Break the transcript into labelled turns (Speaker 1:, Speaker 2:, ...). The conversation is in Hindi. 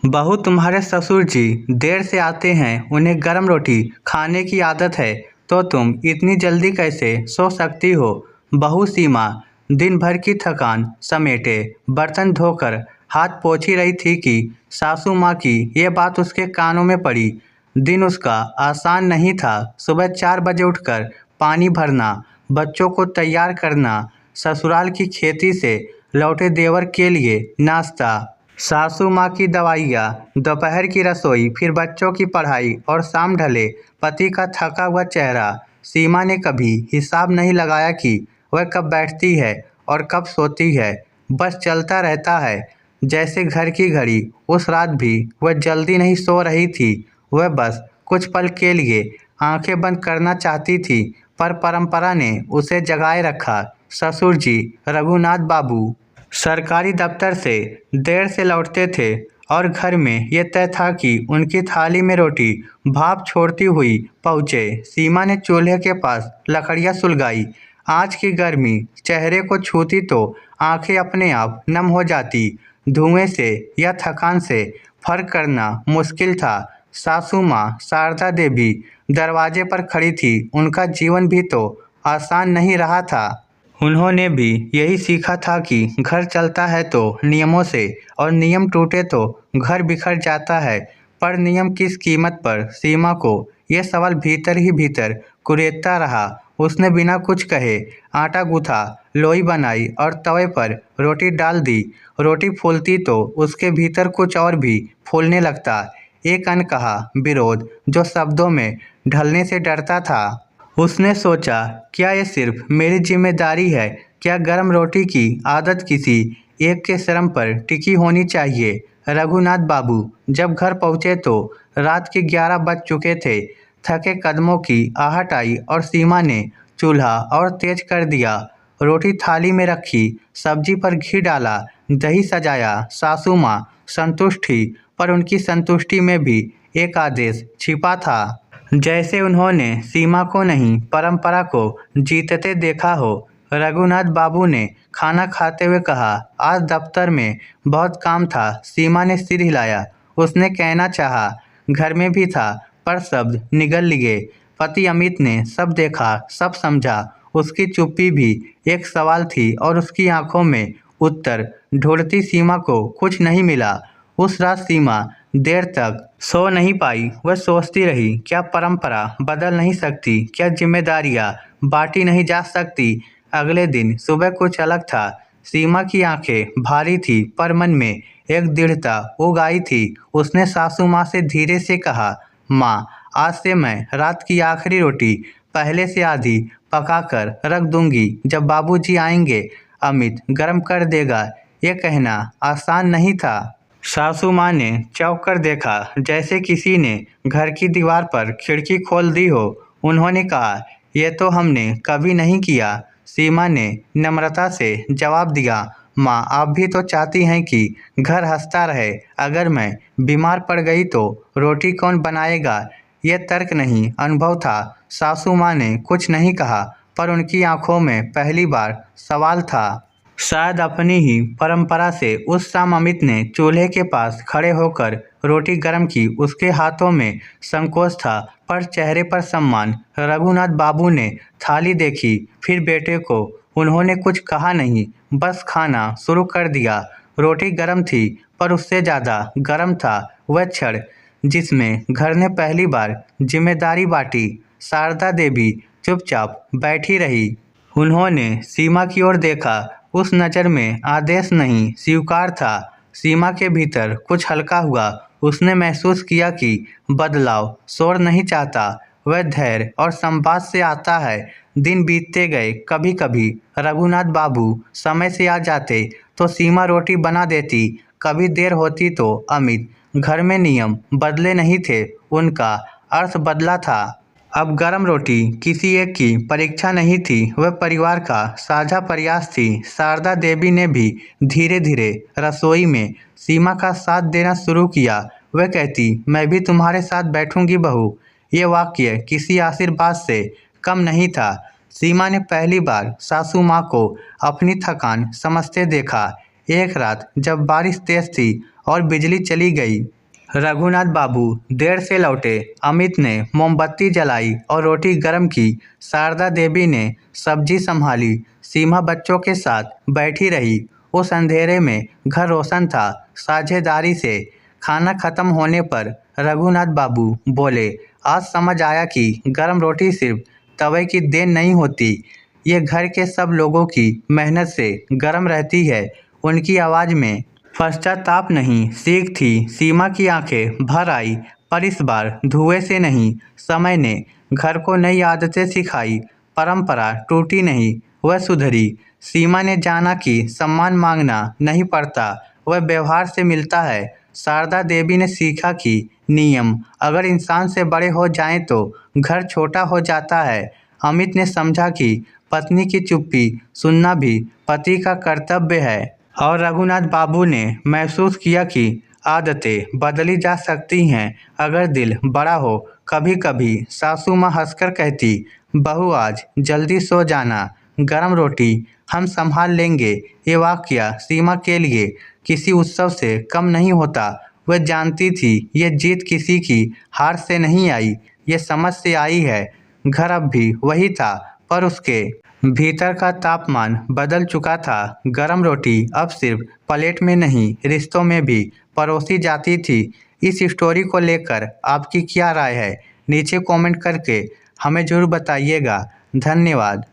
Speaker 1: बहू तुम्हारे ससुर जी देर से आते हैं, उन्हें गर्म रोटी खाने की आदत है, तो तुम इतनी जल्दी कैसे सो सकती हो। बहू सीमा दिन भर की थकान समेटे बर्तन धोकर हाथ पोंछ रही थी कि सासू माँ की ये बात उसके कानों में पड़ी। दिन उसका आसान नहीं था। सुबह 4 बजे उठकर पानी भरना, बच्चों को तैयार करना, ससुराल की खेती से लौटे देवर के लिए नाश्ता, सासू माँ की दवाइयाँ, दोपहर की रसोई, फिर बच्चों की पढ़ाई और शाम ढले पति का थका हुआ चेहरा। सीमा ने कभी हिसाब नहीं लगाया कि वह कब बैठती है और कब सोती है। बस चलता रहता है जैसे घर की घड़ी। उस रात भी वह जल्दी नहीं सो रही थी। वह बस कुछ पल के लिए आंखें बंद करना चाहती थी, पर परंपरा ने उसे जगाए रखा। ससुर जी रघुनाथ बाबू सरकारी दफ्तर से देर से लौटते थे और घर में यह तय था कि उनकी थाली में रोटी भाप छोड़ती हुई पहुँचे। सीमा ने चूल्हे के पास लकड़ियाँ सुलगाई। आज की गर्मी चेहरे को छूती तो आंखें अपने आप नम हो जाती। धुएं से या थकान से फर्क करना मुश्किल था। सासू माँ शारदा देवी दरवाजे पर खड़ी थी। उनका जीवन भी तो आसान नहीं रहा था। उन्होंने भी यही सीखा था कि घर चलता है तो नियमों से, और नियम टूटे तो घर बिखर जाता है। पर नियम किस कीमत पर? सीमा को यह सवाल भीतर ही भीतर कुरेदता रहा। उसने बिना कुछ कहे आटा गूथा, लोई बनाई और तवे पर रोटी डाल दी। रोटी फूलती तो उसके भीतर कुछ और भी फूलने लगता। एक अनकहा विरोध जो शब्दों में ढलने से डरता था। उसने सोचा, क्या ये सिर्फ मेरी जिम्मेदारी है? क्या गर्म रोटी की आदत किसी एक के श्रम पर टिकी होनी चाहिए? रघुनाथ बाबू जब घर पहुंचे तो रात के 11 बज चुके थे। थके कदमों की आहट आई और सीमा ने चूल्हा और तेज कर दिया। रोटी थाली में रखी, सब्जी पर घी डाला, दही सजाया। सासू माँ संतुष्ट थी, पर उनकी संतुष्टि में भी एक आदेश छिपा था। जैसे उन्होंने सीमा को नहीं, परंपरा को जीतते देखा हो। रघुनाथ बाबू ने खाना खाते हुए कहा, आज दफ्तर में बहुत काम था। सीमा ने सिर हिलाया। उसने कहना चाहा, घर में भी था, पर शब्द निगल लिए। पति अमित ने सब देखा, सब समझा। उसकी चुप्पी भी एक सवाल थी और उसकी आंखों में उत्तर ढूंढती सीमा को कुछ नहीं मिला। उस रात सीमा देर तक सो नहीं पाई। वह सोचती रही, क्या परंपरा बदल नहीं सकती? क्या जिम्मेदारियां बांटी नहीं जा सकती? अगले दिन सुबह कुछ अलग था। सीमा की आंखें भारी थी, पर मन में एक दृढ़ता उग आई थी। उसने सासू माँ से धीरे से कहा, माँ, आज से मैं रात की आखिरी रोटी पहले से आधी पकाकर रख दूंगी। जब बाबूजी आएंगे, अमित गर्म कर देगा। यह कहना आसान नहीं था। सासू माँ ने चौंक कर देखा, जैसे किसी ने घर की दीवार पर खिड़की खोल दी हो। उन्होंने कहा, यह तो हमने कभी नहीं किया। सीमा ने नम्रता से जवाब दिया, माँ, आप भी तो चाहती हैं कि घर हंसता रहे। अगर मैं बीमार पड़ गई तो रोटी कौन बनाएगा? यह तर्क नहीं, अनुभव था। सासू माँ ने कुछ नहीं कहा, पर उनकी आंखों में पहली बार सवाल था। शायद अपनी ही परंपरा से उस शाम अमित ने चूल्हे के पास खड़े होकर रोटी गर्म की। उसके हाथों में संकोच था, पर चेहरे पर सम्मान। रघुनाथ बाबू ने थाली देखी, फिर बेटे को। उन्होंने कुछ कहा नहीं, बस खाना शुरू कर दिया। रोटी गर्म थी, पर उससे ज़्यादा गर्म था वह क्षण जिसमें घर ने पहली बार जिम्मेदारी बांटी। शारदा देवी चुपचाप बैठी रही। उन्होंने सीमा की ओर देखा। उस नज़र में आदेश नहीं, स्वीकार था। सीमा के भीतर कुछ हल्का हुआ। उसने महसूस किया कि बदलाव शोर नहीं चाहता, वह धैर्य और संवाद से आता है। दिन बीतते गए। कभी कभी रघुनाथ बाबू समय से आ जाते तो सीमा रोटी बना देती। कभी देर होती तो अमित। घर में नियम बदले नहीं थे, उनका अर्थ बदला था। अब गर्म रोटी किसी एक की परीक्षा नहीं थी, वह परिवार का साझा प्रयास थी। शारदा देवी ने भी धीरे धीरे रसोई में सीमा का साथ देना शुरू किया। वह कहती, मैं भी तुम्हारे साथ बैठूंगी बहू। ये वाक्य किसी आशीर्वाद से कम नहीं था। सीमा ने पहली बार सासू माँ को अपनी थकान समझते देखा। एक रात जब बारिश तेज थी और बिजली चली गई। रघुनाथ बाबू देर से लौटे। अमित ने मोमबत्ती जलाई और रोटी गर्म की। शारदा देवी ने सब्जी संभाली। सीमा बच्चों के साथ बैठी रही। उस अंधेरे में घर रोशन था। साझेदारी से खाना खत्म होने पर रघुनाथ बाबू बोले, आज समझ आया कि गर्म रोटी सिर्फ तवे की देन नहीं होती, ये घर के सब लोगों की मेहनत से गर्म रहती है। उनकी आवाज़ में पश्चाताप नहीं, सीख थी। सीमा की आंखें भर आई, पर इस बार धुएं से नहीं। समय ने घर को नई आदतें सिखाई। परंपरा टूटी नहीं, वह सुधरी। सीमा ने जाना कि सम्मान मांगना नहीं पड़ता, वह व्यवहार से मिलता है। शारदा देवी ने सीखा कि नियम अगर इंसान से बड़े हो जाएं तो घर छोटा हो जाता है। अमित ने समझा कि पत्नी की चुप्पी सुनना भी पति का कर्तव्य है। और रघुनाथ बाबू ने महसूस किया कि आदतें बदली जा सकती हैं अगर दिल बड़ा हो। कभी कभी सासू माँ हंसकर कहती, बहू आज जल्दी सो जाना, गरम रोटी हम संभाल लेंगे। ये वाक्य सीमा के लिए किसी उत्सव से कम नहीं होता। वह जानती थी ये जीत किसी की हार से नहीं आई, ये समझ से आई है। घर अब भी वही था, पर उसके भीतर का तापमान बदल चुका था। गरम रोटी अब सिर्फ प्लेट में नहीं, रिश्तों में भी परोसी जाती थी। इस स्टोरी को लेकर आपकी क्या राय है? नीचे कमेंट करके हमें ज़रूर बताइएगा। धन्यवाद।